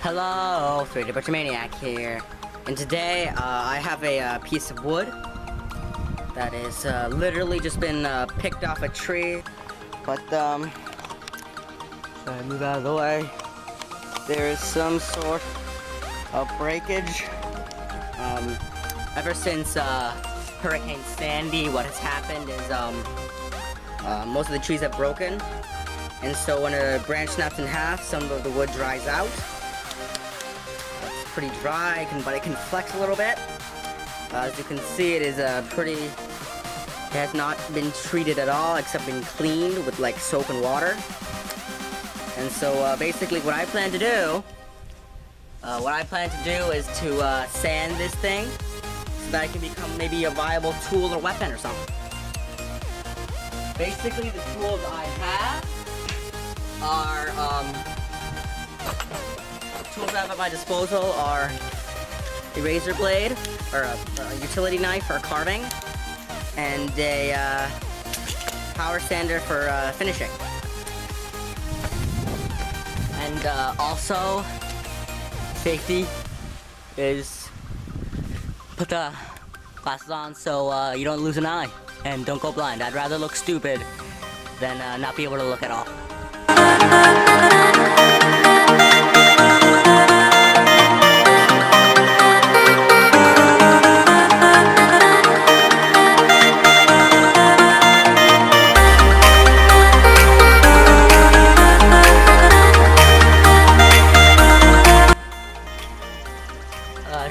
Hello, 3D Butcher Maniac here, and today I have a piece of wood that is literally just been picked off a tree, but so I move out of the way. There is some sort of breakage. Ever since Hurricane Sandy, what has happened is most of the trees have broken, and so when a branch snaps in half, some of the wood dries out. It's pretty dry, but it can flex a little bit. As you can see, it is it has not been treated at all, except been cleaned with like soap and water. And so basically what I plan to do is to sand this thing so that it can become maybe a viable tool or weapon or something. Basically the tools I have are at my disposal are a razor blade, or a utility knife for carving, and a power sander for finishing. And also, safety is put the glasses on so you don't lose an eye and don't go blind. I'd rather look stupid than not be able to look at all.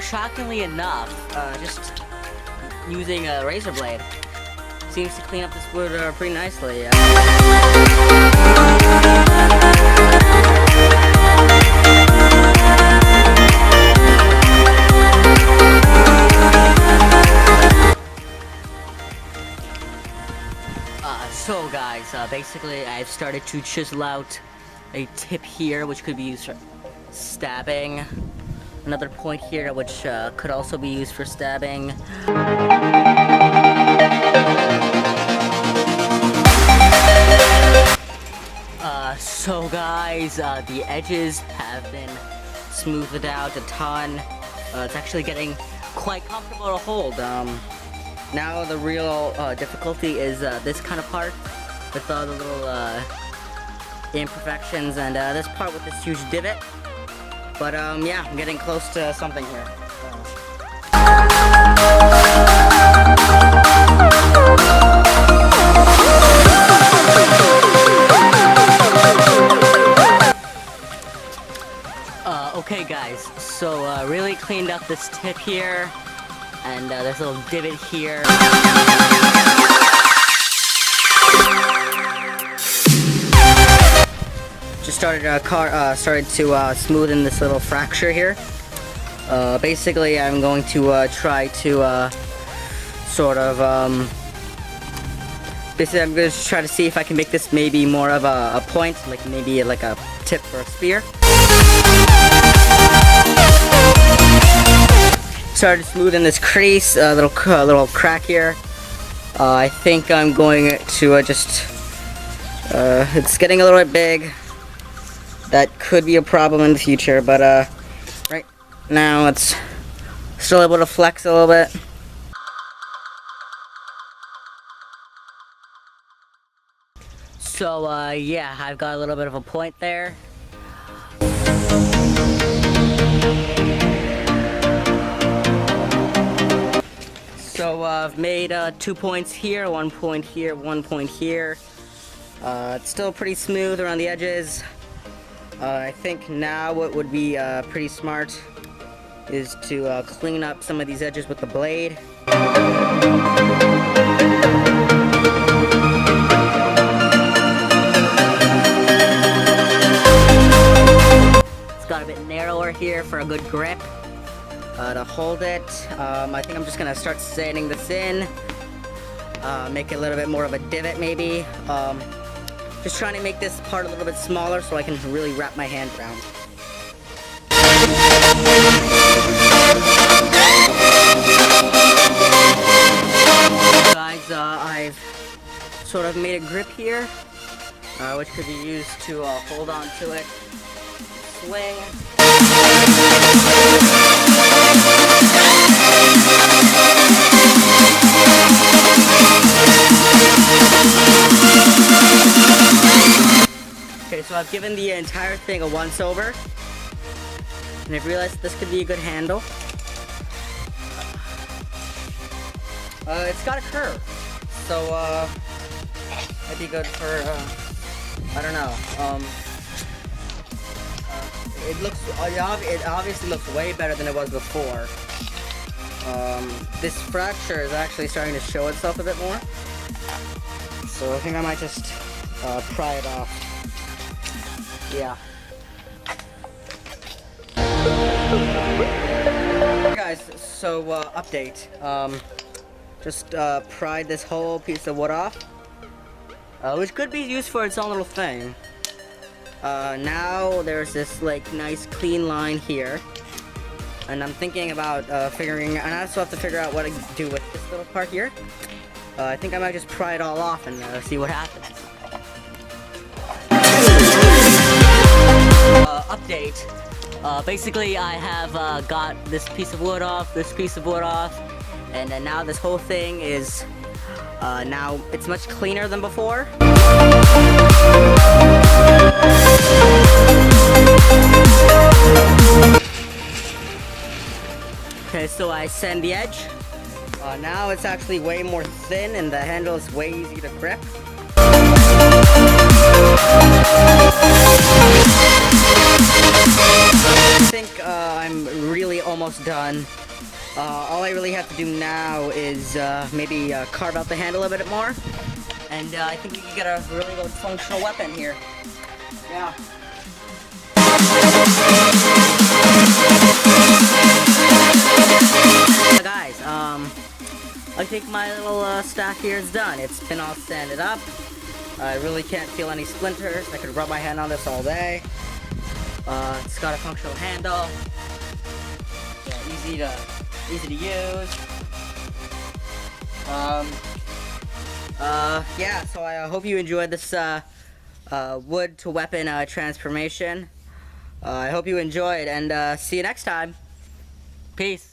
Shockingly enough, just using a razor blade seems to clean up this wood pretty nicely. So guys, basically I've started to chisel out a tip here which could be used for stabbing. Another point here which could also be used for stabbing. So guys, the edges have been smoothed out a ton. It's actually getting quite comfortable to hold. Now the real difficulty is this kind of part with all the little imperfections, and this part with this huge divot. But yeah, I'm getting close to something here. Okay guys, so really cleaned up this tip here, and this little divot here. Just started to smoothen this little fracture here. Basically, I'm going to try to basically I'm going to try to see if I can make this maybe more of a point, like maybe like a tip for a spear. Started smoothing this crease, little crack here. I think I'm going to it's getting a little bit big. That could be a problem in the future, but right now it's still able to flex a little bit. So yeah, I've got a little bit of a point there. So I've made 2 points here, 1 point here, 1 point here. It's still pretty smooth around the edges. I think now what would be pretty smart is to clean up some of these edges with the blade. It's got a bit narrower here for a good grip to hold it. I think I'm just gonna start sanding this in, make it a little bit more of a divot maybe. Just trying to make this part a little bit smaller so I can really wrap my hand around. Guys, I've sort of made a grip here, which could be used to hold on to it, swing. Okay, so I've given the entire thing a once over, and I've realized this could be a good handle. It's got a curve, so might be good for I don't know. It obviously looks way better than it was before. This fracture is actually starting to show itself a bit more, so I think I might just pry it off. Yeah. Hey guys, so update. Just pried this whole piece of wood off, which could be used for its own little thing. Now there's this like nice clean line here, and I'm thinking about and I also have to figure out what to do with this little part here. I think I might just pry it all off and see what happens. Update. Basically, I have got this piece of wood off, this piece of wood off, and then now this whole thing is now it's much cleaner than before. Okay, so I sand the edge. Now it's actually way more thin, and the handle is way easy to grip. I think I'm really almost done. All I really have to do now is maybe carve out the handle a bit more, and I think we can get a really good functional weapon here. Yeah. Guys, I think my little stack here is done. It's been all sanded up. I really can't feel any splinters. I could rub my hand on this all day. It's got a functional handle. Yeah, easy to use. Yeah, so I hope you enjoyed this wood to weapon transformation. I hope you enjoyed, and see you next time. Peace.